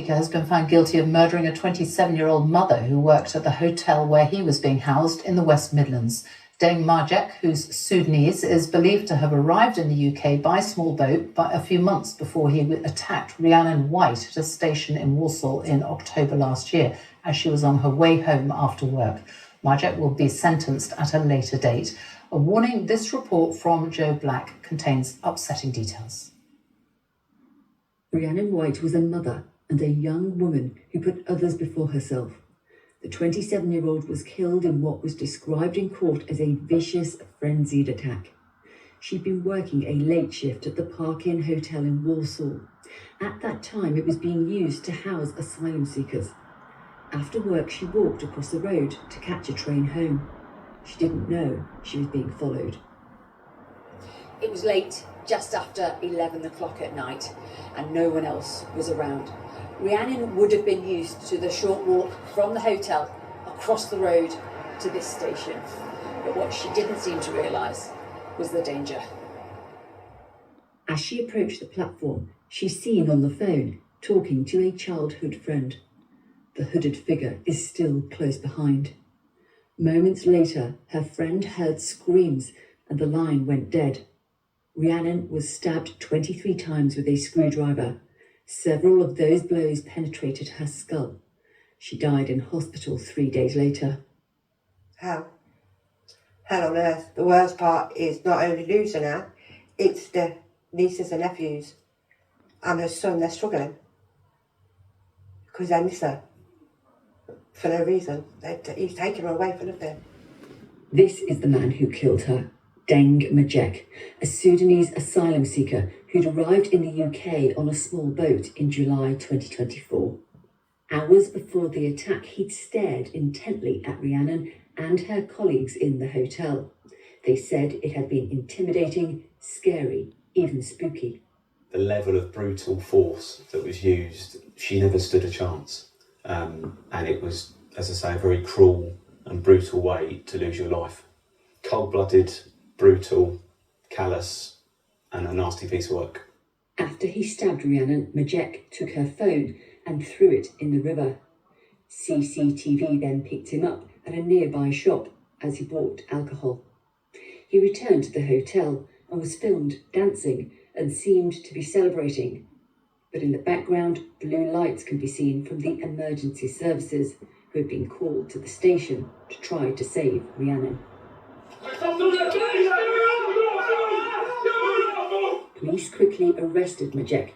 Has been found guilty of murdering a 27-year-old mother who worked at the hotel where he was being housed in the West Midlands. Deng Marjek, who's Sudanese, is believed to have arrived in the UK by small boat a few months before he attacked Rhiannon White at a station in Walsall in October last year as she was on her way home after work. Marjek will be sentenced at a later date. A warning: this report from Joe Black contains upsetting details. Rhiannon White was a mother and a young woman who put others before herself. The 27-year-old was killed in what was described in court as a vicious, frenzied attack. She'd been working a late shift at the Park Inn Hotel in Walsall. At that time, it was being used to house asylum seekers. After work, she walked across the road to catch a train home. She didn't know she was being followed. It was late, just after 11 o'clock at night, and no one else was around. Rhiannon would have been used to the short walk from the hotel across the road to this station. But what she didn't seem to realise was the danger. As she approached the platform, she's seen on the phone talking to a childhood friend. The hooded figure is still close behind. Moments later, her friend heard screams and the line went dead. Rhiannon was stabbed 23 times with a screwdriver. Several of those blows penetrated her skull. She died in hospital 3 days later. Hell on earth. The worst part is not only losing her, it's the nieces and nephews and her son. They're struggling because they miss her for no reason. He's taken her away for nothing. This is the man who killed her, Deng Marjek, a Sudanese asylum seeker who'd arrived in the UK on a small boat in July 2024. Hours before the attack, he'd stared intently at Rhiannon and her colleagues in the hotel. They said it had been intimidating, scary, even spooky. The level of brutal force that was used, she never stood a chance. And it was, as I say, a very cruel and brutal way to lose your life. Cold-blooded, brutal, callous, and a nasty piece of work. After he stabbed Rhiannon, Marjek took her phone and threw it in the river. CCTV then picked him up at a nearby shop as he bought alcohol. He returned to the hotel and was filmed dancing and seemed to be celebrating. But in the background, blue lights can be seen from the emergency services who had been called to the station to try to save Rhiannon. Police quickly arrested Marjek